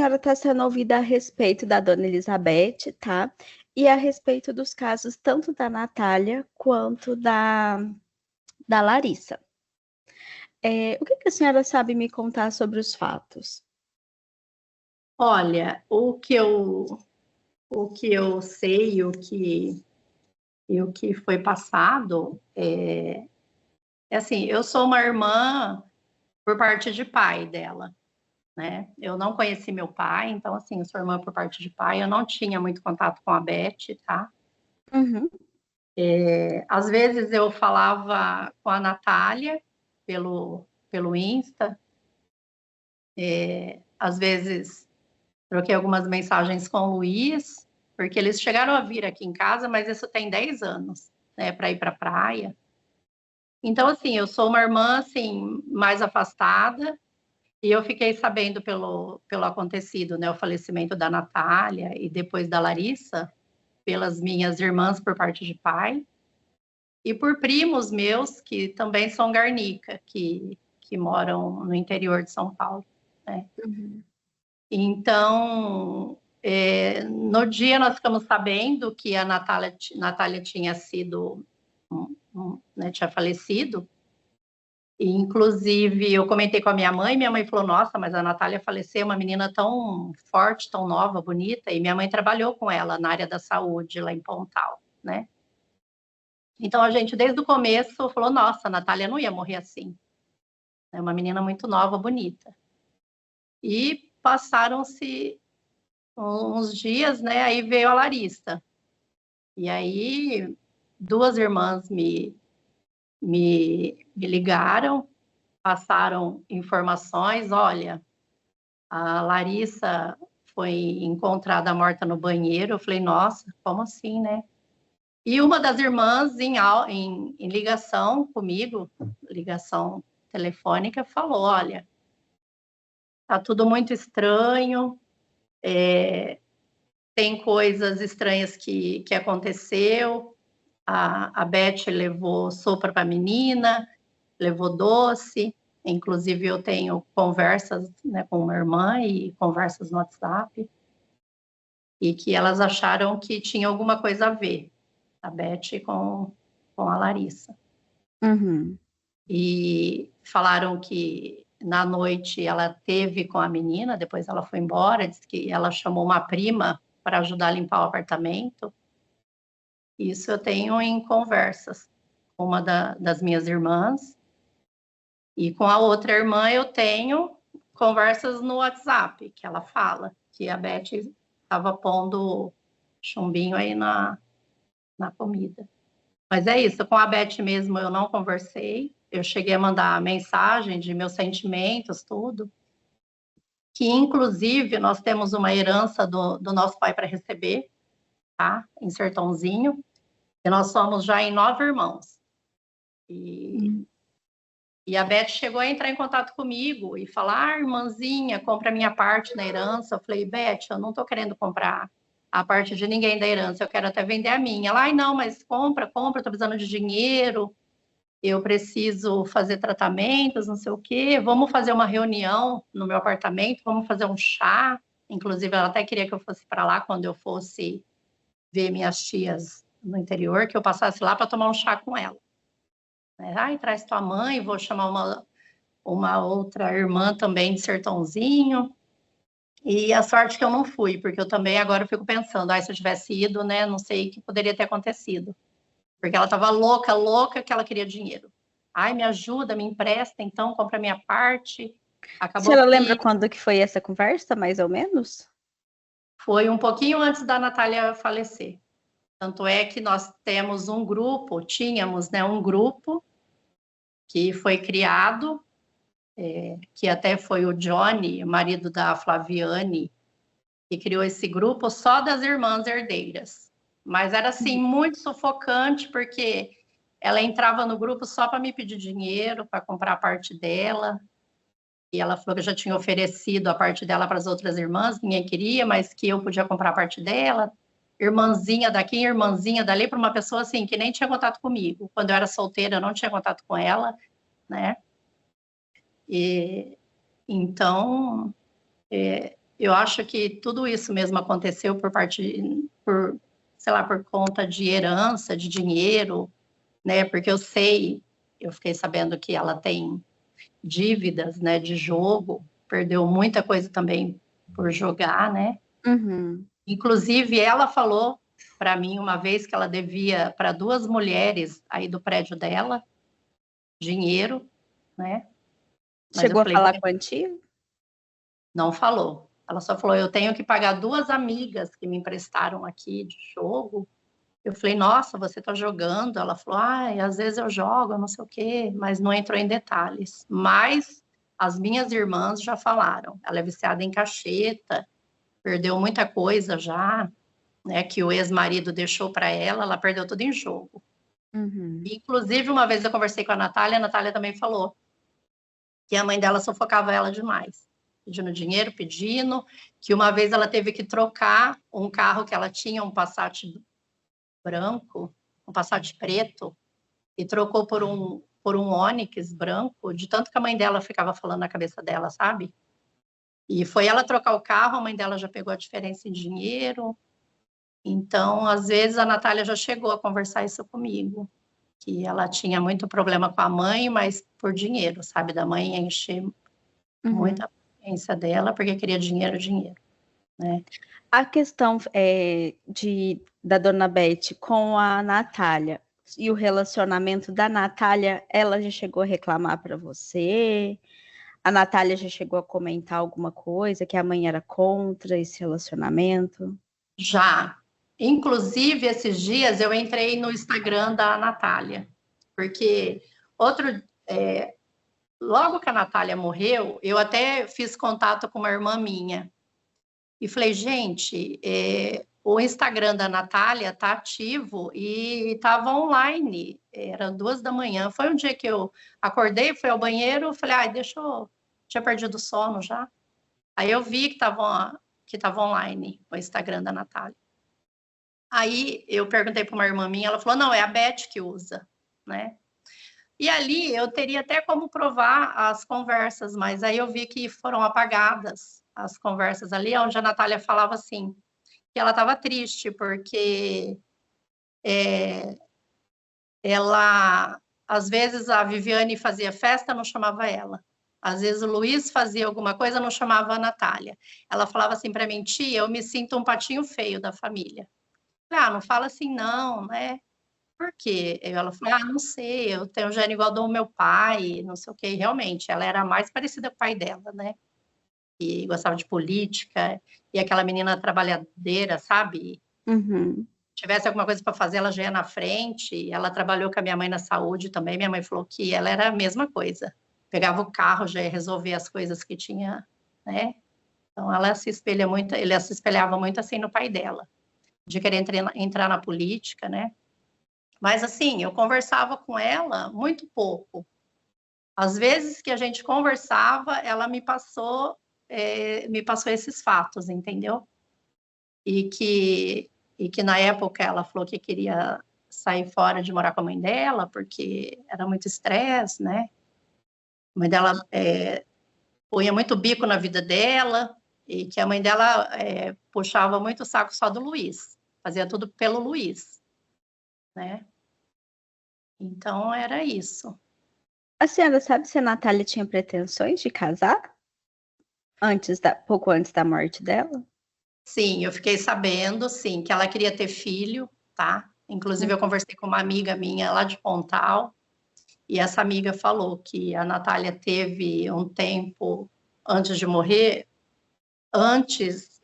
senhora está sendo ouvida a respeito da dona Elizabeth, tá? E a respeito dos casos tanto da Natália quanto da Larissa. O que a senhora sabe me contar sobre os fatos? Olha, o que eu sei e o que foi passado é assim, eu sou uma irmã por parte de pai dela, né? Eu não conheci meu pai, então assim, eu sou irmã por parte de pai, eu não tinha muito contato com a Beth, tá? Uhum. Às vezes eu falava com a Natália pelo Insta, às vezes troquei algumas mensagens com o Luiz, porque eles chegaram a vir aqui em casa, mas isso tem 10 anos, né, para ir para a praia. Então, assim, eu sou uma irmã, assim, mais afastada, e eu fiquei sabendo pelo acontecido, né, o falecimento da Natália e depois da Larissa, pelas minhas irmãs por parte de pai, e por primos meus, que também são garnica, que moram no interior de São Paulo, né. Uhum. Então, no dia nós ficamos sabendo que a Natália tinha sido, né, tinha falecido, e inclusive eu comentei com a minha mãe falou, nossa, mas a Natália faleceu, uma menina tão forte, tão nova, bonita, e minha mãe trabalhou com ela na área da saúde, lá em Pontal, né? Então a gente, desde o começo, falou, nossa, a Natália não ia morrer assim, é uma menina muito nova, bonita. E passaram-se uns dias, né? Aí veio a Larissa. E aí duas irmãs me ligaram, passaram informações. Olha, a Larissa foi encontrada morta no banheiro. Eu falei, nossa, como assim, né? E uma das irmãs, em ligação comigo, ligação telefônica, falou: olha, tá tudo muito estranho. Tem coisas estranhas que aconteceu. A Beth levou sopa para a menina, levou doce. Inclusive, eu tenho conversas, né, com uma irmã e conversas no WhatsApp, e que elas acharam que tinha alguma coisa a ver, a Beth com a Larissa. Uhum. E falaram que na noite ela teve com a menina, depois ela foi embora, disse que ela chamou uma prima para ajudar a limpar o apartamento. Isso eu tenho em conversas com uma das minhas irmãs, e com a outra irmã eu tenho conversas no WhatsApp, que ela fala que a Beth estava pondo chumbinho aí na comida. Mas é isso, com a Beth mesmo eu não conversei, eu cheguei a mandar mensagem de meus sentimentos, tudo, que inclusive nós temos uma herança do nosso pai para receber, tá? Em Sertãozinho, e nós somos já em 9 irmãos. E a Beth chegou a entrar em contato comigo e falar, irmãzinha, compra a minha parte na herança. Eu falei, Beth, eu não estou querendo comprar a parte de ninguém da herança, eu quero até vender a minha. Ela, ai, não, mas compra, estou precisando de dinheiro, eu preciso fazer tratamentos, não sei o quê, vamos fazer uma reunião no meu apartamento, vamos fazer um chá. Inclusive, ela até queria que eu fosse para lá quando eu fosse ver minhas tias no interior, que eu passasse lá para tomar um chá com ela. Ai, traz tua mãe, vou chamar uma outra irmã também de Sertãozinho. E a sorte que eu não fui, porque eu também agora fico pensando, se eu tivesse ido, né, não sei o que poderia ter acontecido. Porque ela estava louca, louca, que ela queria dinheiro. Ai, me ajuda, me empresta, então, compra a minha parte. A Acabou senhora lembra que quando que foi essa conversa, mais ou menos? foi um pouquinho antes da Natália falecer. Tanto é que nós tínhamos, né, um grupo que foi criado, que até foi o Johnny, o marido da Flaviane, que criou esse grupo só das irmãs herdeiras. Mas era, assim, muito sufocante, porque ela entrava no grupo só para me pedir dinheiro, para comprar a parte dela. E ela falou que eu já tinha oferecido a parte dela para as outras irmãs, ninguém queria, mas que eu podia comprar a parte dela. Irmãzinha daqui, irmãzinha dali, para uma pessoa assim, que nem tinha contato comigo. Quando eu era solteira, eu não tinha contato com ela, né? E então, eu acho que tudo isso mesmo aconteceu sei lá, por conta de herança, de dinheiro, né? Porque eu fiquei sabendo que ela tem dívidas, né, de jogo, perdeu muita coisa também por jogar, né? Uhum. Inclusive, ela falou para mim uma vez que ela devia para 2 mulheres aí do prédio dela dinheiro, né? Mas eu Chegou a falei, falar quantia? não falou. Ela só falou, eu tenho que pagar 2 amigas que me emprestaram aqui de jogo. Eu falei, nossa, você está jogando? Ela falou, às vezes eu jogo, não sei o quê, mas não entrou em detalhes. Mas as minhas irmãs já falaram, ela é viciada em cacheta, perdeu muita coisa já, né, que o ex-marido deixou para ela perdeu tudo em jogo. Uhum. Inclusive, uma vez eu conversei com a Natália também falou que a mãe dela sufocava ela demais, pedindo dinheiro, pedindo, que uma vez ela teve que trocar um carro que ela tinha, um Passat branco, um Passat preto, e trocou por um Onix branco, de tanto que a mãe dela ficava falando na cabeça dela, sabe? E foi ela trocar o carro, a mãe dela já pegou a diferença em dinheiro. Então, às vezes, a Natália já chegou a conversar isso comigo, que ela tinha muito problema com a mãe, mas por dinheiro, sabe? Da mãe encher Uhum. muito a paciência dela, porque queria dinheiro, dinheiro, né? A questão da Dona Beth com a Natália e o relacionamento da Natália, ela já chegou a reclamar para você? A Natália já chegou a comentar alguma coisa que a mãe era contra esse relacionamento? Já, inclusive, esses dias eu entrei no Instagram da Natália, porque outro, logo que a Natália morreu, eu até fiz contato com uma irmã minha e falei, gente, o Instagram da Natália está ativo e estava online, era 2 da manhã. Foi um dia que eu acordei, fui ao banheiro, falei, tinha perdido o sono já. Aí eu vi que estava online o Instagram da Natália. Aí eu perguntei para uma irmã minha, ela falou, não, é a Beth que usa, né? E ali eu teria até como provar as conversas, mas aí eu vi que foram apagadas as conversas ali, onde a Natália falava assim, que ela estava triste, porque ela, às vezes a Viviane fazia festa, não chamava ela. Às vezes o Luiz fazia alguma coisa, não chamava a Natália. Ela falava assim para mim, tia, eu me sinto um patinho feio da família. Não fala assim não, né? Por quê? Ela falou, não sei, eu tenho gênio igual do meu pai, não sei o quê. E realmente, ela era mais parecida com o pai dela, né? E gostava de política, e aquela menina trabalhadeira, sabe? Uhum. Tivesse alguma coisa para fazer, ela já ia na frente. Ela trabalhou com a minha mãe na saúde também. Minha mãe falou que ela era a mesma coisa. Pegava o carro, já ia resolver as coisas que tinha, né? Então, ela se espelhava muito assim no pai dela, de querer entrar na política, né? Mas assim, eu conversava com ela muito pouco. Às vezes que a gente conversava, ela me passou esses fatos, entendeu? E que, e que na época ela falou que queria sair fora de morar com a mãe dela, porque era muito estresse, né? A mãe dela punha muito bico na vida dela, e que a mãe dela puxava muito o saco só do Luiz, fazia tudo pelo Luiz, né? Então era isso. A senhora sabe se a Natália tinha pretensões de casar? Pouco antes da morte dela? Sim, eu fiquei sabendo, sim, que ela queria ter filho, tá? Inclusive, eu conversei com uma amiga minha lá de Pontal, e essa amiga falou que a Natália teve um tempo antes de morrer, antes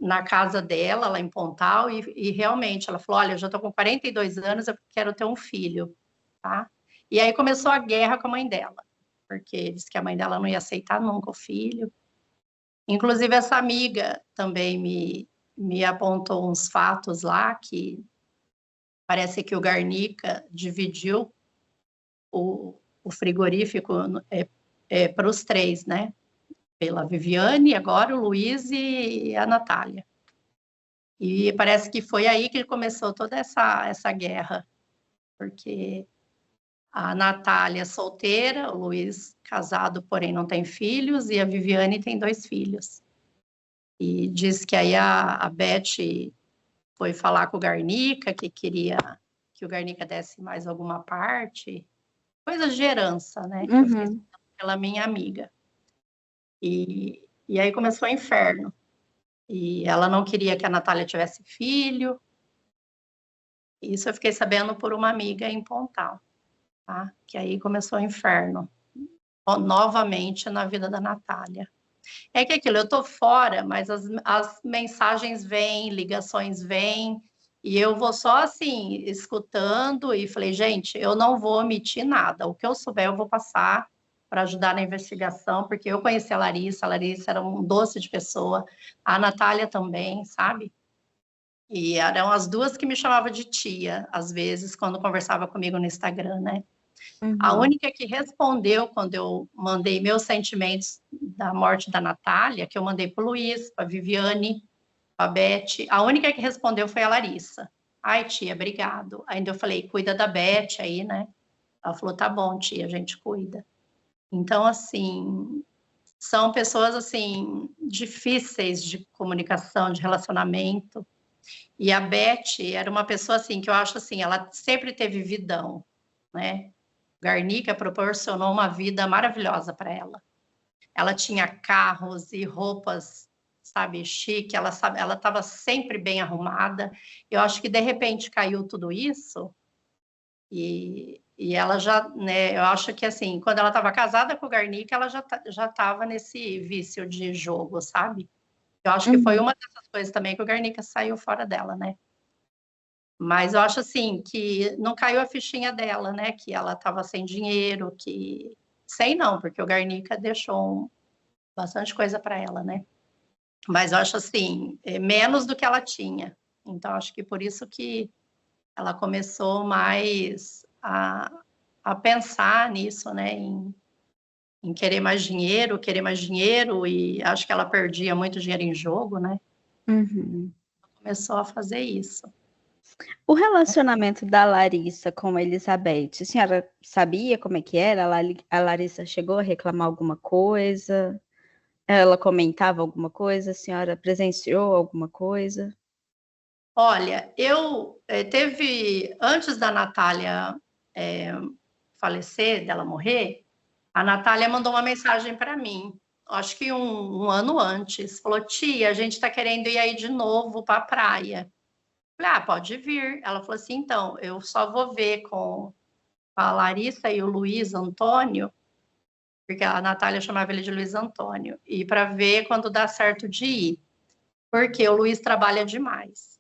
na casa dela, lá em Pontal, e realmente ela falou: olha, eu já estou com 42 anos, eu quero ter um filho, tá? E aí começou a guerra com a mãe dela, porque disse que a mãe dela não ia aceitar nunca o filho. Inclusive, essa amiga também me apontou uns fatos lá que parece que o Garnica dividiu o frigorífico para os três, né? Pela Viviane, agora o Luiz e a Natália. E parece que foi aí que começou toda essa guerra, porque a Natália é solteira, o Luiz casado, porém não tem filhos, e a Viviane tem 2 filhos. E diz que aí a Beth foi falar com o Garnica, que queria que o Garnica desse mais alguma parte. Coisas de herança, né? Que eu fiquei Uhum. sabendo pela minha amiga. E aí começou o inferno. E ela não queria que a Natália tivesse filho. Isso eu fiquei sabendo por uma amiga em Pontal, tá? Que aí começou o inferno. Novamente na vida da Natália. É que aquilo, eu tô fora, mas as mensagens vêm, ligações vêm, e eu vou só assim, escutando, e falei, gente, eu não vou omitir nada. O que eu souber, eu vou passar para ajudar na investigação, porque eu conheci a Larissa era um doce de pessoa, a Natália também, sabe? E eram as duas que me chamavam de tia, às vezes, quando conversava comigo no Instagram, né? A Uhum. única que respondeu quando eu mandei meus sentimentos da morte da Natália, que eu mandei para o Luiz, para a Viviane, para a Beth, a única que respondeu foi a Larissa. Ai, tia, obrigado. Ainda eu falei, cuida da Beth aí, né? Ela falou, tá bom, tia, a gente cuida. Então, assim, são pessoas, assim, difíceis de comunicação, de relacionamento. E a Beth era uma pessoa, assim, que eu acho, assim, ela sempre teve vidão, né? Garnica proporcionou uma vida maravilhosa para ela. Ela tinha carros e roupas, sabe, chique, ela estava sempre bem arrumada. Eu acho que de repente caiu tudo isso e ela já, né, eu acho que assim, quando ela estava casada com o Garnica, ela já estava nesse vício de jogo, sabe? Eu acho que foi Uhum. uma dessas coisas também que o Garnica saiu fora dela, né? Mas eu acho assim que não caiu a fichinha dela, né? Que ela estava sem dinheiro, que sei não, porque o Garnica deixou bastante coisa para ela, né? Mas eu acho assim, menos do que ela tinha. Então acho que por isso que ela começou mais a pensar nisso, né? Em querer mais dinheiro, e acho que ela perdia muito dinheiro em jogo, né? Uhum. Começou a fazer isso. O relacionamento da Larissa com a Elizabeth, a senhora sabia como é que era? A Larissa chegou a reclamar alguma coisa? Ela comentava alguma coisa? A senhora presenciou alguma coisa? Olha, eu teve antes da Natália é, falecer, dela morrer, a Natália mandou uma mensagem para mim, acho que um ano antes, falou: tia, a gente está querendo ir aí de novo para a praia. Falei, ah, pode vir. Ela falou assim: então, eu só vou ver com a Larissa e o Luiz Antônio, porque a Natália chamava ele de Luiz Antônio, e para ver quando dá certo de ir, porque o Luiz trabalha demais.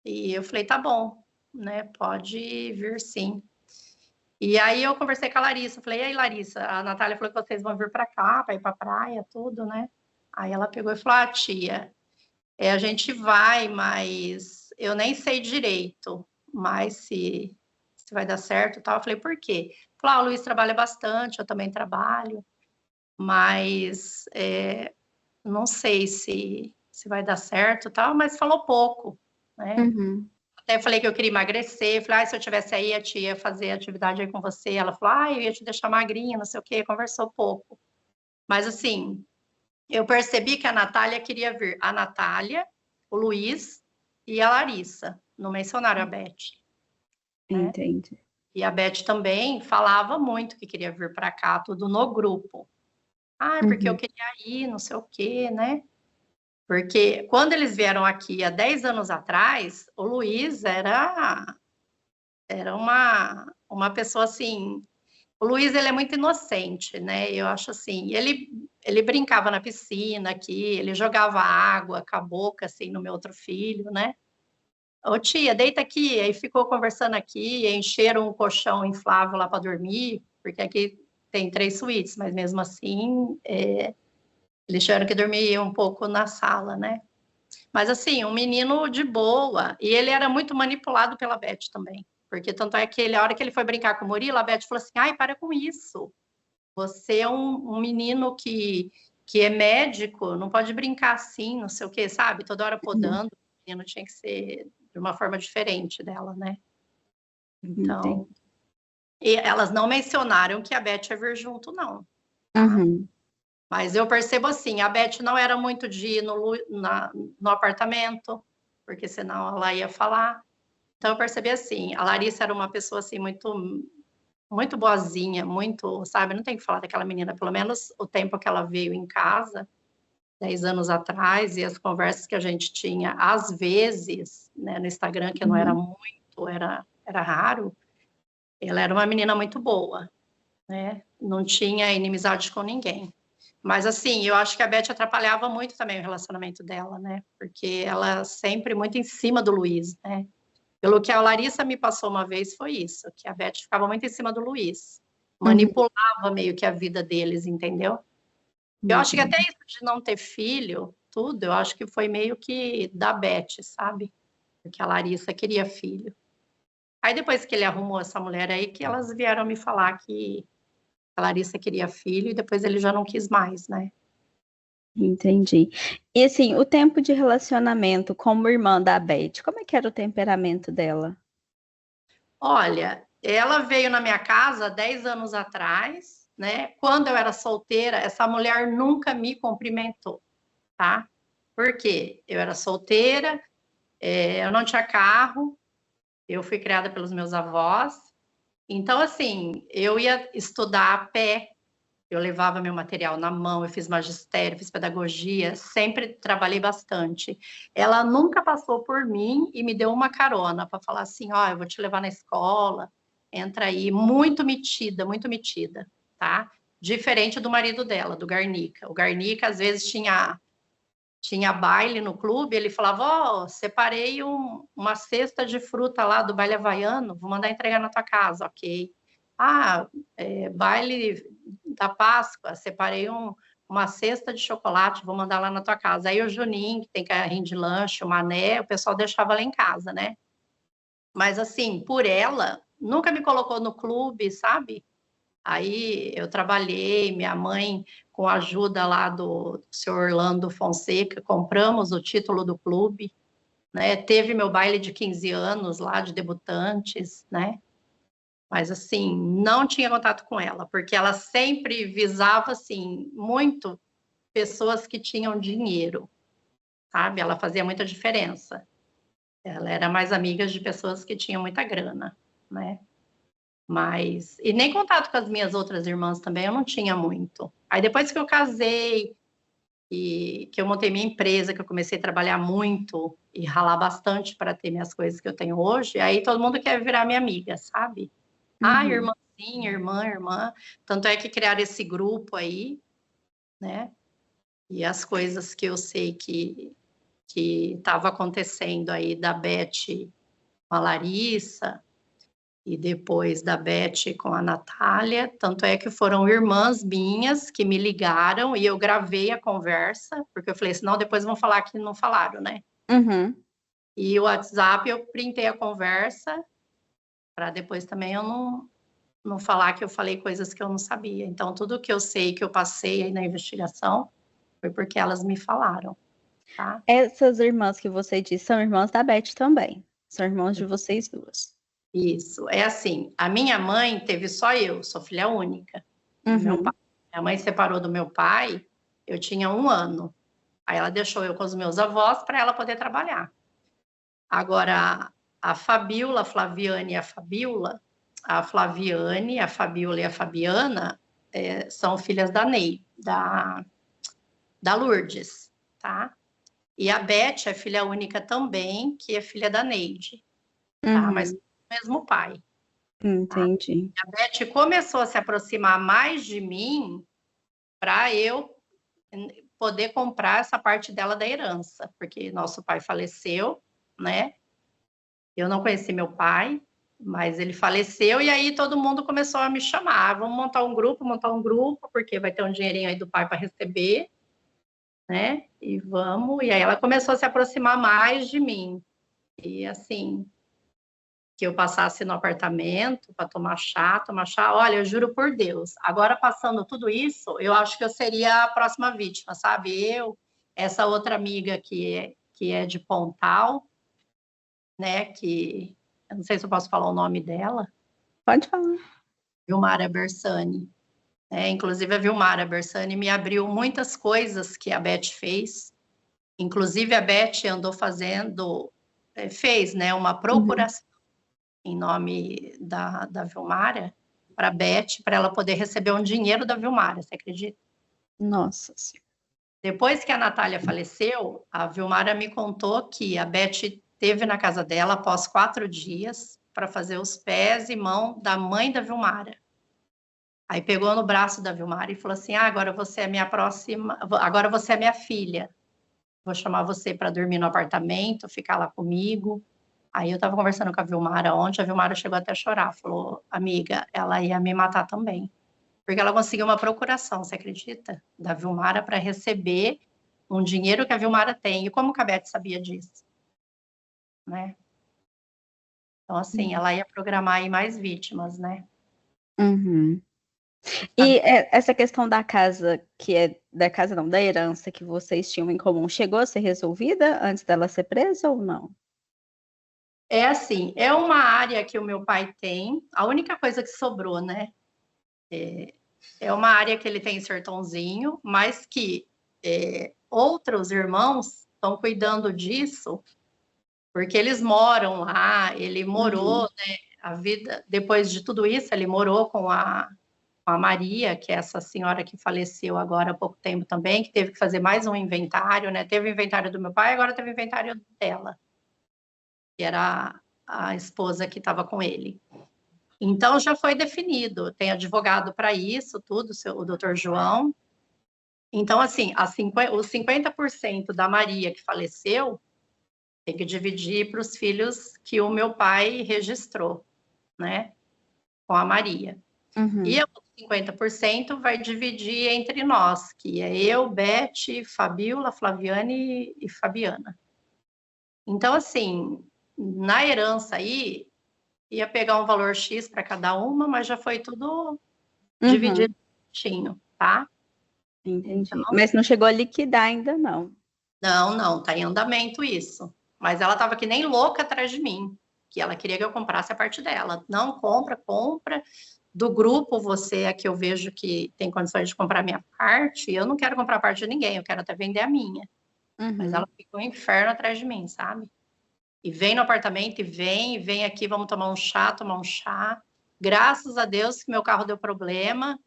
E eu falei, tá bom, né? Pode vir sim. E aí eu conversei com a Larissa, falei, e aí, Larissa, a Natália falou que vocês vão vir para cá, para ir para praia, tudo, né? Aí ela pegou e falou, ah, tia, a gente vai, mas eu nem sei direito, mas se vai dar certo e tal. Eu falei, por quê? Falou, ah, o Luiz trabalha bastante, eu também trabalho, mas não sei se vai dar certo e tal, mas falou pouco, né? Uhum. Até falei que eu queria emagrecer. Falei, ah, se eu tivesse aí, a tia ia fazer atividade aí com você. Ela falou, ah, eu ia te deixar magrinha, não sei o quê. Conversou pouco. Mas, assim, eu percebi que a Natália queria vir. A Natália, o Luiz e a Larissa. Não mencionaram a Beth, né? Entendi. E a Beth também falava muito que queria vir para cá, tudo no grupo. Ah, porque eu Uhum. queria ir, não sei o quê, né? Porque quando eles vieram aqui há 10 anos atrás, o Luiz era uma pessoa assim. O Luiz, ele é muito inocente, né? Eu acho assim. Ele brincava na piscina aqui, ele jogava água com a boca assim no meu outro filho, né? Ô tia, deita aqui. Aí ficou conversando aqui, encheram um colchão inflável lá para dormir, porque aqui tem 3 suítes, mas mesmo assim eles tiveram que dormir um pouco na sala, né? Mas assim, um menino de boa. E ele era muito manipulado pela Beth também. Porque tanto é que a hora que ele foi brincar com o Murilo, a Beth falou assim: ai, para com isso. Você é um menino que é médico, não pode brincar assim, não sei o quê, sabe? Toda hora Uhum. podando, o menino tinha que ser de uma forma diferente dela, né? Entendi. Então, e elas não mencionaram que a Beth ia vir junto, não, tá? Uhum. Mas eu percebo assim, a Beth não era muito de ir no apartamento, porque senão ela ia falar. Então eu percebi assim, a Larissa era uma pessoa assim muito boazinha, muito, sabe, não tem que falar daquela menina, pelo menos o tempo que ela veio em casa, 10 anos atrás, e as conversas que a gente tinha, às vezes, né, no Instagram, que não era muito, era raro, ela era uma menina muito boa, né? Não tinha inimizade com ninguém. Mas, assim, eu acho que a Beth atrapalhava muito também o relacionamento dela, né? Porque ela sempre muito em cima do Luiz, né? Pelo que a Larissa me passou uma vez foi isso, que a Beth ficava muito em cima do Luiz. Uhum. Manipulava meio que a vida deles, entendeu? Eu acho que até isso de não ter filho, tudo, eu acho que foi meio que da Beth, sabe? Porque a Larissa queria filho. Aí depois que ele arrumou essa mulher aí, que elas vieram me falar que a Larissa queria filho e depois ele já não quis mais, né? Entendi. E assim, o tempo de relacionamento como irmã da Beth, como é que era o temperamento dela? Olha, ela veio na minha casa 10 anos atrás, né? Quando eu era solteira, essa mulher nunca me cumprimentou, tá? Por quê? Eu era solteira, eu não tinha carro, eu fui criada pelos meus avós. Então, assim, eu ia estudar a pé, eu levava meu material na mão, eu fiz magistério, fiz pedagogia, sempre trabalhei bastante. Ela nunca passou por mim e me deu uma carona para falar assim: ó, eu vou te levar na escola, entra aí. Muito metida, tá? Diferente do marido dela, do Garnica. O Garnica, às vezes, tinha baile no clube, ele falava: ó, oh, separei uma cesta de fruta lá do baile havaiano, vou mandar entregar na tua casa, ok. Ah, baile da Páscoa, separei uma cesta de chocolate, vou mandar lá na tua casa. Aí o Juninho, que tem carrinho de lanche, o Mané, o pessoal deixava lá em casa, né? Mas assim, por ela, nunca me colocou no clube, sabe? Aí eu trabalhei, minha mãe, com a ajuda lá do senhor Orlando Fonseca, compramos o título do clube, né? Teve meu baile de 15 anos lá, de debutantes, né? Mas, assim, não tinha contato com ela, porque ela sempre visava, assim, muito pessoas que tinham dinheiro, sabe? Ela fazia muita diferença. Ela era mais amiga de pessoas que tinham muita grana, né? Mas, e nem contato com as minhas outras irmãs também, eu não tinha muito. Aí depois que eu casei e que eu montei minha empresa, que eu comecei a trabalhar muito e ralar bastante para ter minhas coisas que eu tenho hoje, aí todo mundo quer virar minha amiga, sabe? Ah, Uhum. irmãzinha, irmã. Tanto é que criaram esse grupo aí, né? E as coisas que eu sei que estava acontecendo aí da Beth com a Larissa, e depois da Beth com a Natália, tanto é que foram irmãs minhas que me ligaram e eu gravei a conversa, porque eu falei, senão depois vão falar que não falaram, né? Uhum. E o WhatsApp eu printei a conversa para depois também eu não falar que eu falei coisas que eu não sabia. Então, tudo que eu sei que eu passei aí na investigação foi porque elas me falaram, tá? Essas irmãs que você disse são irmãs da Beth também. São irmãos de vocês duas. Isso. É assim, a minha mãe teve só eu, sou filha única do meu pai. Uhum. Minha mãe separou do meu pai, eu tinha 1 ano. Aí ela deixou eu com os meus avós para ela poder trabalhar. Agora, a Fabiola, a Flaviane e a Flaviane, a Fabiola e a Fabiana são filhas da Ney, da Lourdes, tá? E a Beth é filha única também, que é filha da Neide, tá? Mas Uhum. mesmo pai. Tá? Entendi. A Beth começou a se aproximar mais de mim para eu poder comprar essa parte dela da herança, porque nosso pai faleceu, né? Eu não conheci meu pai, mas ele faleceu e aí todo mundo começou a me chamar. Vamos montar um grupo, porque vai ter um dinheirinho aí do pai para receber, né? E vamos. E aí ela começou a se aproximar mais de mim. E assim, que eu passasse no apartamento para tomar chá. Olha, eu juro por Deus. Agora, passando tudo isso, eu acho que eu seria a próxima vítima, sabe? Eu, essa outra amiga que é de Pontal, né? Que eu não sei se eu posso falar o nome dela, Pode falar. Vilmara Bersani. Inclusive a Vilmara Bersani me abriu muitas coisas que a Beth fez. Inclusive a Beth andou fez, né, uma procuração em nome da Vilmara para a Beth, para ela poder receber um dinheiro da Vilmara, você acredita? Nossa Senhora. Depois que a Natália faleceu, a Vilmara me contou que a Beth teve na casa dela após 4 dias para fazer os pés e mão da mãe da Vilmara. Aí pegou no braço da Vilmara e falou assim: agora você é minha próxima, agora você é minha filha. Vou chamar você para dormir no apartamento, ficar lá comigo. Aí eu estava conversando com a Vilmara ontem, a Vilmara chegou até a chorar, falou: amiga, ela ia me matar também. Porque ela conseguiu uma procuração, você acredita? Da Vilmara para receber um dinheiro que a Vilmara tem. E como que a Beth sabia disso? Né? Então, assim, ela ia programar aí mais vítimas, né? Uhum. E essa questão da casa, da casa não, da herança que vocês tinham em comum, chegou a ser resolvida antes dela ser presa ou não? É assim, é uma área que o meu pai tem, a única coisa que sobrou, né? É uma área que ele tem em Sertãozinho, mas que outros irmãos estão cuidando disso, porque eles moram lá, ele morou, né? A vida, depois de tudo isso, ele morou com a Maria, que é essa senhora que faleceu agora há pouco tempo também, que teve que fazer mais um inventário, né? Teve o inventário do meu pai, agora teve o inventário dela, que era a esposa que estava com ele. Então, já foi definido, tem advogado para isso, tudo, o doutor João. Então, assim, os 50% da Maria que faleceu tem que dividir para os filhos que o meu pai registrou, né, com a Maria. E os 50% vai dividir entre nós, que é eu, Beth, Fabiola, Flaviane e Fabiana. Então, assim, na herança aí, ia pegar um valor X para cada uma, mas já foi tudo dividido certinho, tá? Entendi. Então, Mas não chegou a liquidar ainda, não. não, tá em andamento isso. Mas ela tava que nem louca atrás de mim, que ela queria que eu comprasse a parte dela. Não, compra. Do grupo, você é que eu vejo que tem condições de comprar a minha parte, eu não quero comprar a parte de ninguém, eu quero até vender a minha. Mas ela ficou um inferno atrás de mim, sabe? E vem no apartamento, e vem aqui, vamos tomar um chá. Graças a Deus que meu carro deu problema.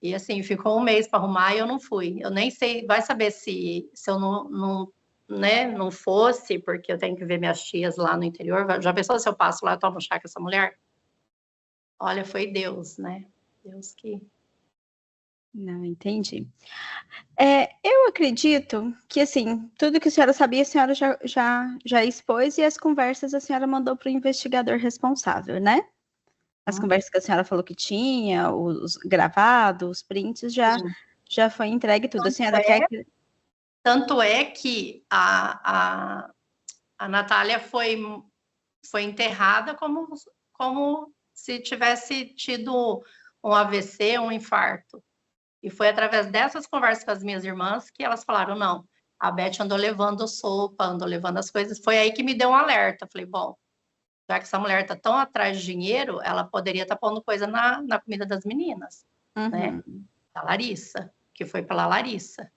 E assim, ficou um mês para arrumar e eu não fui. Eu nem sei, vai saber se eu não fosse, porque eu tenho que ver minhas tias lá no interior. Já pensou se eu passo lá e tomo chá com essa mulher? Olha, foi Deus, né? Deus que... Não, entendi. Eu acredito que, assim, tudo que a senhora sabia, a senhora já expôs e as conversas a senhora mandou para o investigador responsável, né? As conversas que a senhora falou que tinha, os gravados, os prints, já foi entregue tudo. A senhora quer que... Tanto é que a Natália foi enterrada como se tivesse tido um AVC, um infarto. E foi através dessas conversas com as minhas irmãs que elas falaram, não, a Beth andou levando sopa, andou levando as coisas. Foi aí que me deu um alerta. Falei, bom, já que essa mulher está tão atrás de dinheiro, ela poderia estar pondo coisa na comida das meninas, né? Da Larissa, que foi pela Larissa.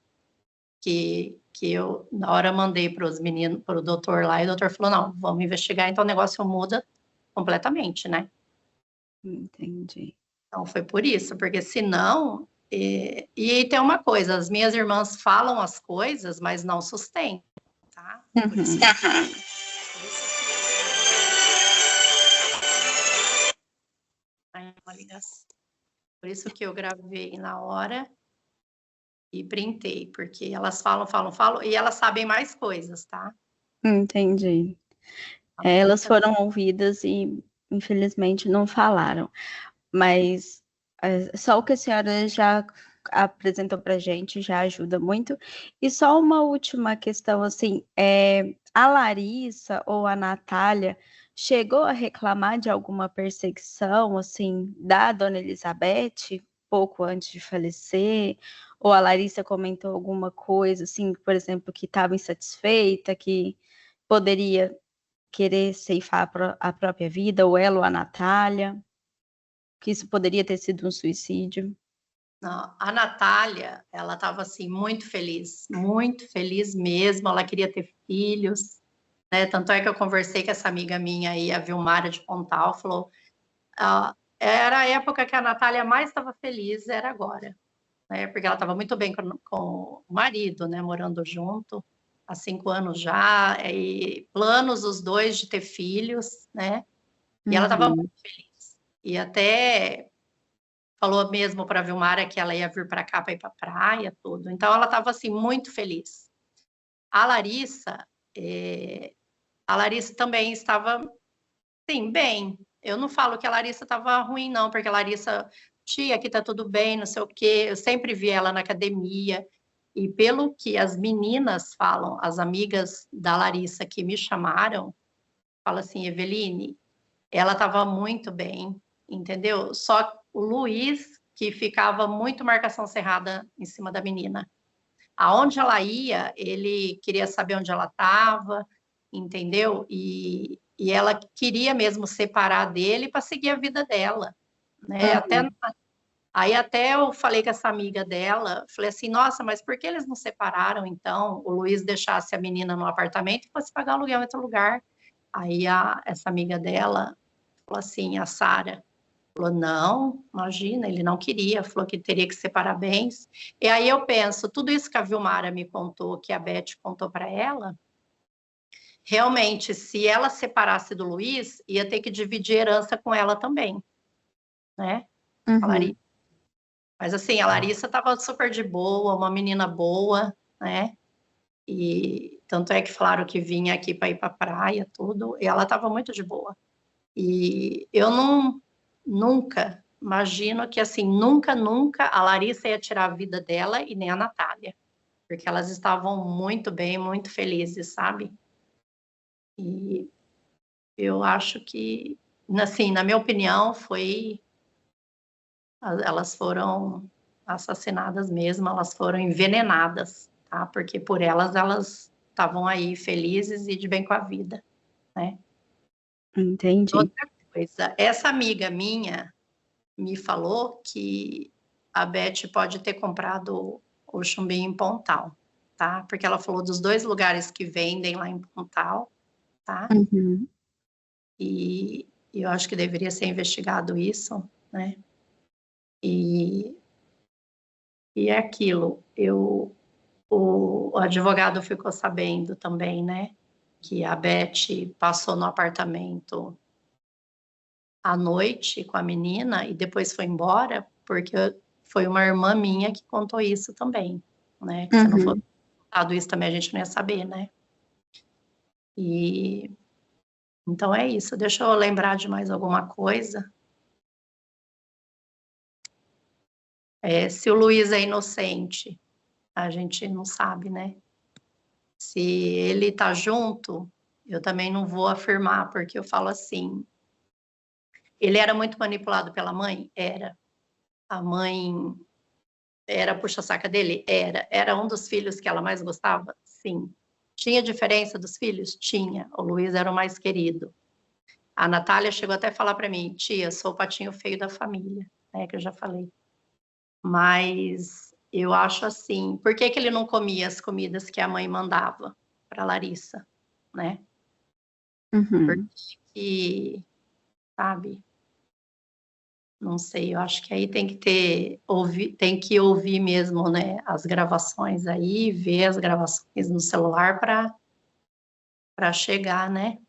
Que eu, na hora, mandei para os meninos, para o doutor lá, e o doutor falou, não, vamos investigar, então o negócio muda completamente, né? Entendi. Então, foi por isso, porque senão... E tem uma coisa, as minhas irmãs falam as coisas, mas não sustentam, tá? Por isso que... Por isso que eu gravei na hora e printei, porque elas falam, e elas sabem mais coisas, tá? Entendi. Elas foram ouvidas e, infelizmente, não falaram. Mas só o que a senhora já apresentou para a gente já ajuda muito. E só uma última questão, assim, a Larissa ou a Natália chegou a reclamar de alguma perseguição, assim, da dona Elizabeth, pouco antes de falecer? Ou a Larissa comentou alguma coisa, assim, por exemplo, que estava insatisfeita, que poderia querer ceifar a própria vida, ou ela ou a Natália? Que isso poderia ter sido um suicídio? Não, a Natália, ela estava assim muito feliz mesmo. Ela queria ter filhos, né? Tanto é que eu conversei com essa amiga minha aí, a Vilmara de Pontal, falou, era a época que a Natália mais estava feliz, era agora, né? Porque ela estava muito bem com o marido, né? Morando junto há 5 anos já, e planos os dois de ter filhos, né? E ela estava Uhum. muito feliz. E até falou mesmo para a Vilmara que ela ia vir para cá para ir para a praia, tudo. Então ela estava assim muito feliz. A Larissa, a Larissa também estava, sim, bem. Eu não falo que a Larissa estava ruim, não, porque a Larissa, tia, aqui tá tudo bem, não sei o quê. Eu sempre vi ela na academia. E pelo que as meninas falam, as amigas da Larissa que me chamaram, fala assim, Eveline, ela estava muito bem, entendeu? Só o Luiz que ficava muito marcação cerrada em cima da menina. Aonde ela ia, ele queria saber onde ela estava, entendeu? E ela queria mesmo separar dele para seguir a vida dela, né? Uhum. Aí até eu falei com essa amiga dela, falei assim, nossa, mas por que eles não separaram então? O Luiz deixasse a menina no apartamento e fosse pagar aluguel em outro lugar. Aí essa amiga dela falou assim, a Sara, falou, não, imagina, ele não queria, falou que teria que ser parabéns. E aí eu penso, tudo isso que a Vilmara me contou, que a Beth contou para ela, realmente, se ela separasse do Luiz, ia ter que dividir herança com ela também, né? A Uhum. Larissa. Mas assim, a Larissa estava super de boa, uma menina boa, né? E tanto é que falaram que vinha aqui para ir para a praia, tudo, e ela estava muito de boa. E eu nunca imagino que assim, nunca a Larissa ia tirar a vida dela e nem a Natália, porque elas estavam muito bem, muito felizes, sabe? E eu acho que, assim, na minha opinião, elas foram assassinadas mesmo, elas foram envenenadas, tá? Porque por elas estavam aí felizes e de bem com a vida, né? Entendi. Outra coisa, essa amiga minha me falou que a Beth pode ter comprado o chumbinho em Pontal, tá? Porque ela falou dos 2 lugares que vendem lá em Pontal, tá? Uhum. E eu acho que deveria ser investigado isso, né? E, e é aquilo, o advogado ficou sabendo também, né? Que a Beth passou no apartamento à noite com a menina e depois foi embora, porque foi uma irmã minha que contou isso também, né? Que se não fosse Uhum. contado isso também a gente não ia saber, né? E então é isso. Deixa eu lembrar de mais alguma coisa. Se o Luiz é inocente, a gente não sabe, né? Se ele tá junto, eu também não vou afirmar, porque eu falo assim, ele era muito manipulado pela mãe? Era. A mãe era puxa-saca dele? Era. Era um dos filhos que ela mais gostava? Sim. Tinha diferença dos filhos? Tinha. O Luiz era o mais querido. A Natália chegou até a falar para mim, tia, sou o patinho feio da família, né, que eu já falei. Mas eu acho assim, por que que ele não comia as comidas que a mãe mandava para Larissa, né? Uhum. Porque, sabe, não sei, eu acho que aí tem que ouvir mesmo, né, as gravações aí, ver as gravações no celular para chegar, né?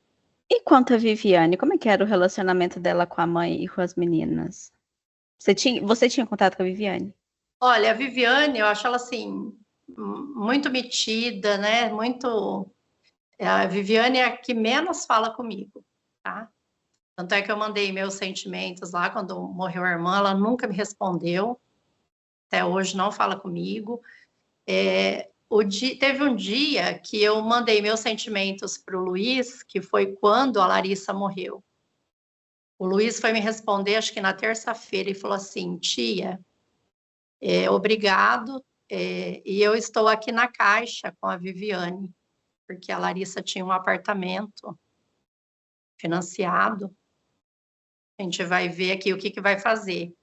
E quanto a Viviane, como é que era o relacionamento dela com a mãe e com as meninas? Você tinha contato com a Viviane? Olha, a Viviane, eu acho ela assim muito metida, né? Muito. A Viviane é a que menos fala comigo, tá? Tanto é que eu mandei meus sentimentos lá quando morreu a irmã, ela nunca me respondeu, até hoje não fala comigo. Teve um dia que eu mandei meus sentimentos para o Luiz, que foi quando a Larissa morreu. O Luiz foi me responder, acho que na terça-feira, e falou assim: tia, obrigado, e eu estou aqui na Caixa com a Viviane, porque a Larissa tinha um apartamento financiado. A gente vai ver aqui o que vai fazer.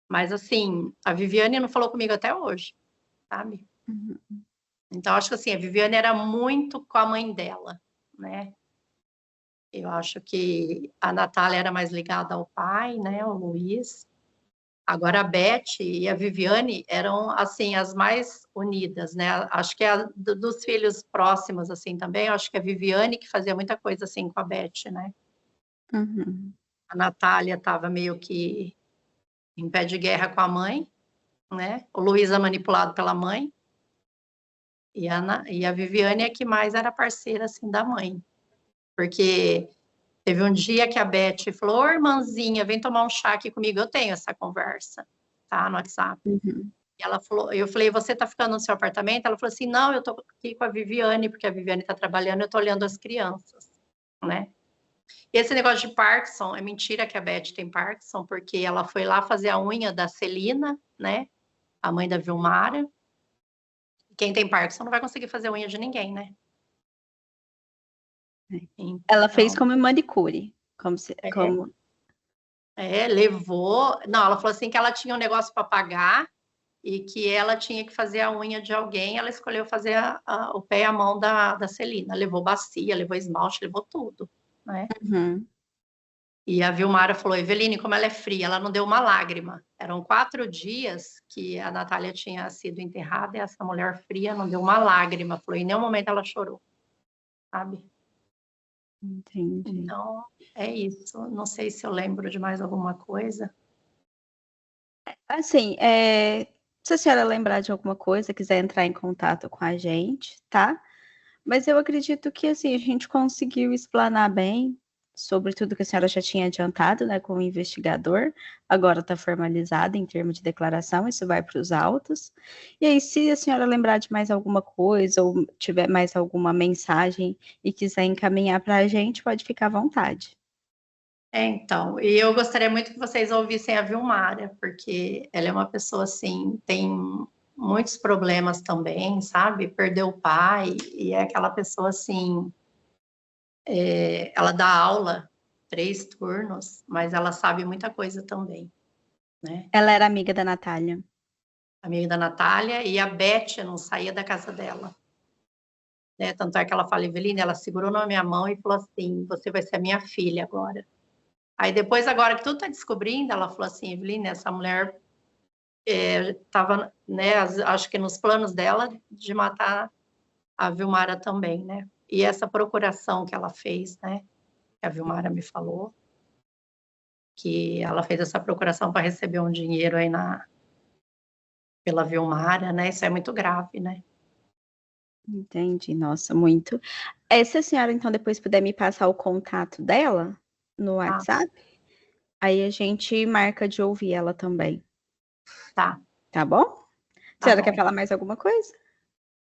Mas, assim, a Viviane não falou comigo até hoje, sabe? Uhum. Então, acho que, assim, a Viviane era muito com a mãe dela, né? Eu acho que a Natália era mais ligada ao pai, né? O Luiz. Agora, a Beth e a Viviane eram, assim, as mais unidas, né? Acho que dos filhos próximos, assim, também, eu acho que a Viviane que fazia muita coisa, assim, com a Beth, né? Uhum. A Natália estava meio que em pé de guerra com a mãe, né? O Luiz é manipulado pela mãe. E a Viviane é que mais era parceira, assim, da mãe. Porque teve um dia que a Beth falou, ô, irmãzinha, vem tomar um chá aqui comigo. Eu tenho essa conversa, tá? No WhatsApp. Uhum. E ela falou, eu falei, você tá ficando no seu apartamento? Ela falou assim, não, eu tô aqui com a Viviane, porque a Viviane tá trabalhando, eu tô olhando as crianças, né? E esse negócio de Parkinson, é mentira que a Beth tem Parkinson, porque ela foi lá fazer a unha da Celina, né? A mãe da Vilmara. Quem tem Parkinson não vai conseguir fazer unha de ninguém, né? Ela fez Então, como manicure, como se, como... levou. Não, ela falou assim que ela tinha um negócio para pagar e que ela tinha que fazer a unha de alguém. Ela escolheu fazer o pé e a mão da Celina. Levou bacia, levou esmalte, levou tudo, né? Uhum. E a Vilmara falou: Eveline, como ela é fria, ela não deu uma lágrima. Eram 4 dias que a Natália tinha sido enterrada e essa mulher fria não deu uma lágrima. Falou: em nenhum momento ela chorou, sabe? Entendi. Então, é isso. Não sei se eu lembro de mais alguma coisa. Assim, se a senhora lembrar de alguma coisa, quiser entrar em contato com a gente, tá? Mas eu acredito que, assim, a gente conseguiu explanar bem sobre tudo que a senhora já tinha adiantado, né, com o investigador. Agora está formalizado em termos de declaração, isso vai para os autos. E aí, se a senhora lembrar de mais alguma coisa ou tiver mais alguma mensagem e quiser encaminhar para a gente, pode ficar à vontade. Então, e eu gostaria muito que vocês ouvissem a Vilmara, porque ela é uma pessoa assim, tem muitos problemas também, sabe? Perdeu o pai, e é aquela pessoa assim, ela dá aula 3 turnos, mas ela sabe muita coisa também, né? Ela era amiga da Natália. Amiga da Natália, e a Beth não saía da casa dela. Né? Tanto é que ela fala, Eveline, ela segurou na minha mão e falou assim, você vai ser a minha filha agora. Aí depois, agora que tudo está descobrindo, ela falou assim, Eveline, essa mulher estava, né, acho que nos planos dela de matar a Vilmara também, né? E essa procuração que ela fez, né? Que a Vilmara me falou, que ela fez essa procuração para receber um dinheiro aí pela Vilmara, né? Isso é muito grave, né? Entendi, nossa, muito. Se a senhora, então, depois puder me passar o contato dela no Ah, WhatsApp, aí a gente marca de ouvir ela também, tá, tá bom? A tá senhora quer bom. falar mais alguma coisa?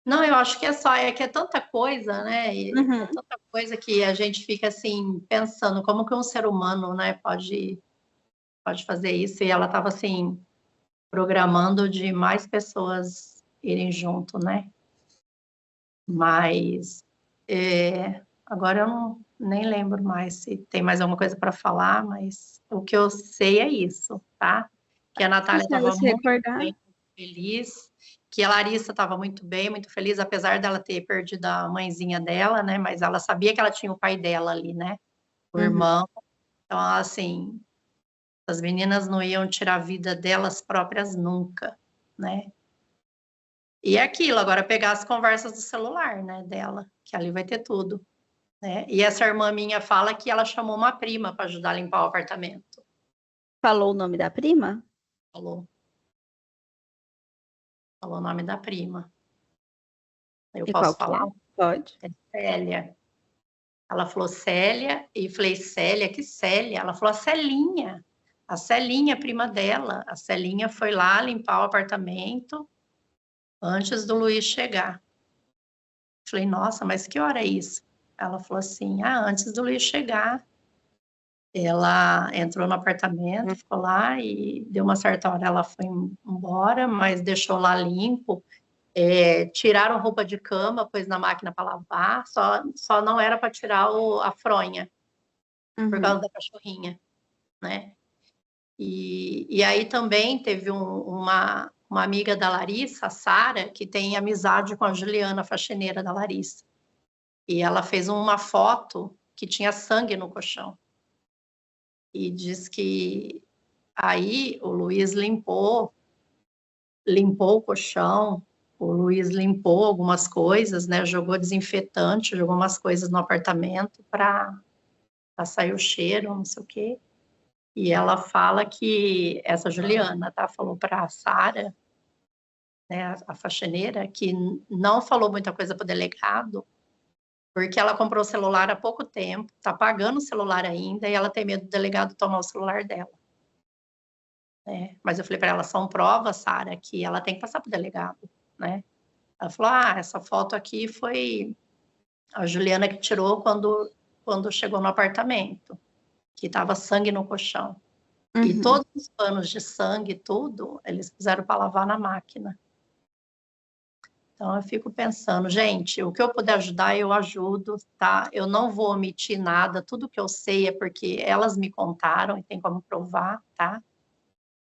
Não, eu acho que é só, que é tanta coisa, né? E é Uhum. tanta coisa que a gente fica assim pensando como que um ser humano, né, pode fazer isso. E ela estava assim programando de mais pessoas irem junto, né? Mas agora eu nem lembro mais se tem mais alguma coisa para falar, mas o que eu sei é isso, tá? Que a Se a Natália senhora estava se muito recordar, bem, muito feliz, que a Larissa estava muito bem, muito feliz, apesar dela ter perdido a mãezinha dela, né? Mas ela sabia que ela tinha o pai dela ali, né? O uhum. irmão. Então, assim, as meninas não iam tirar a vida delas próprias nunca, né? E é aquilo, agora pegar as conversas do celular, né, dela, que ali vai ter tudo, né? E essa irmã minha fala que ela chamou uma prima para ajudar a limpar o apartamento. Falou o nome da prima? Falou, falou o nome da prima. Eu E qual posso que é? falar? Pode. É Célia. Ela falou Célia, e falei, Célia, que Célia? Ela falou, a Celinha, prima dela. A Celinha foi lá limpar o apartamento antes do Luiz chegar. Falei, nossa, mas que hora é isso? Ela falou assim, antes do Luiz chegar. Ela entrou no apartamento, ficou lá e deu uma certa hora ela foi embora, mas deixou lá limpo. Tiraram roupa de cama, pôs na máquina para lavar, só não era para tirar a fronha, por Uhum. causa da cachorrinha, né? E aí também teve uma amiga da Larissa, a Sara, que tem amizade com a Juliana, a faxineira da Larissa. E ela fez uma foto que tinha sangue no colchão. E diz que aí o Luiz limpou o colchão, o Luiz limpou algumas coisas, né? Jogou desinfetante, jogou umas coisas no apartamento para sair o cheiro, não sei o quê. E ela fala que, essa Juliana, tá? Falou para a Sara, né, a faxineira, que não falou muita coisa para o delegado, porque ela comprou o celular há pouco tempo, tá pagando o celular ainda, e ela tem medo do delegado tomar o celular dela. Mas eu falei para ela, são provas, Sara, que ela tem que passar para o delegado, né? Ela falou, essa foto aqui foi a Juliana que tirou quando chegou no apartamento, que estava sangue no colchão. E todos os panos de sangue, tudo, eles fizeram para lavar na máquina. Então, eu fico pensando, gente, o que eu puder ajudar, eu ajudo, tá? Eu não vou omitir nada, tudo que eu sei é porque elas me contaram e tem como provar, tá?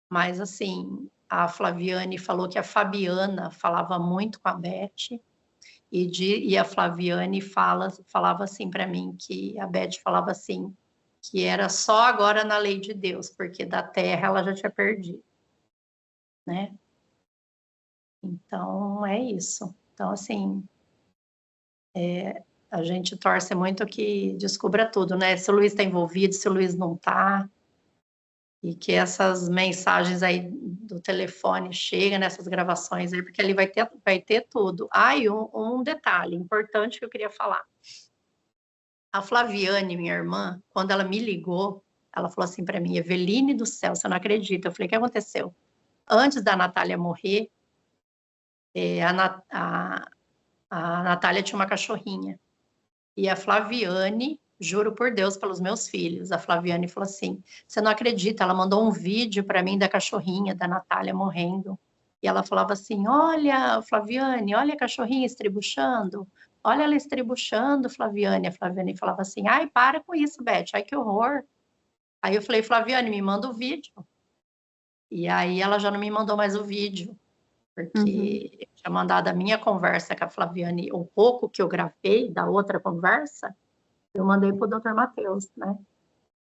Mas, assim, a Flaviane falou que a Fabiana falava muito com a Beth, e a Flaviane falava assim para mim, que a Beth falava assim, que era só agora na lei de Deus, porque da terra ela já tinha perdido, né? Então, é isso. Então, assim, a gente torce muito que descubra tudo, né? Se o Luiz está envolvido, se o Luiz não está, e que essas mensagens aí do telefone cheguem nessas gravações aí, porque ali vai ter tudo. E um detalhe importante que eu queria falar. A Flaviane, minha irmã, quando ela me ligou, ela falou assim para mim, Eveline do céu, você não acredita. Eu falei, o que aconteceu? Antes da Natália morrer, a Natália tinha uma cachorrinha. E a Flaviane, juro por Deus, pelos meus filhos, a Flaviane falou assim, você não acredita, ela mandou um vídeo para mim da cachorrinha, da Natália morrendo. E ela falava assim, olha, Flaviane, olha a cachorrinha estribuchando. Olha ela estribuchando, Flaviane. A Flaviane falava assim, ai, para com isso, Beth, ai, que horror. Aí eu falei, Flaviane, me manda o vídeo. E aí ela já não me mandou mais o vídeo, porque eu tinha mandado a minha conversa com a Flaviane, o pouco que eu gravei da outra conversa, eu mandei para o Dr. Matheus, né?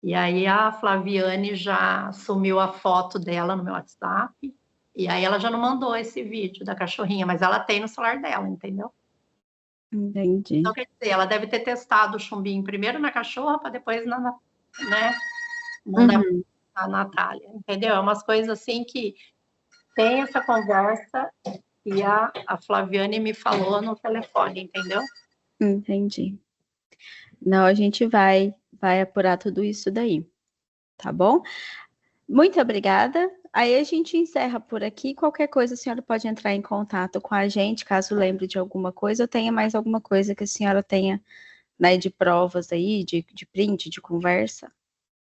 E aí a Flaviane já sumiu a foto dela no meu WhatsApp, e aí ela já não mandou esse vídeo da cachorrinha, mas ela tem no celular dela, entendeu? Entendi. Então, quer dizer, ela deve ter testado o chumbinho primeiro na cachorra, para depois né, mandar a Natália, entendeu? É umas coisas assim que tem essa conversa e a Flaviane me falou no telefone, entendeu? Entendi. Não, a gente vai apurar tudo isso daí, tá bom? Muito obrigada. Aí a gente encerra por aqui. Qualquer coisa, a senhora pode entrar em contato com a gente, caso lembre de alguma coisa, ou tenha mais alguma coisa que a senhora tenha, né, de provas aí, de print, de conversa.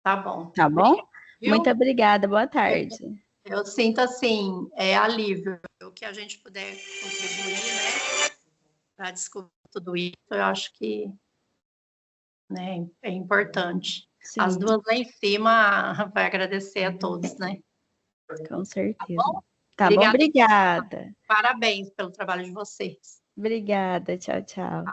Tá bom. Tá bom? Viu? Muito obrigada. Boa tarde. Eu sinto, assim, alívio. O que a gente puder contribuir, né, para descobrir tudo isso, eu acho que, né, é importante. Sim. As duas lá em cima vai agradecer a todos, né? Com certeza. Tá bom? Tá bom, obrigada. Parabéns pelo trabalho de vocês. Obrigada. Tchau, tchau.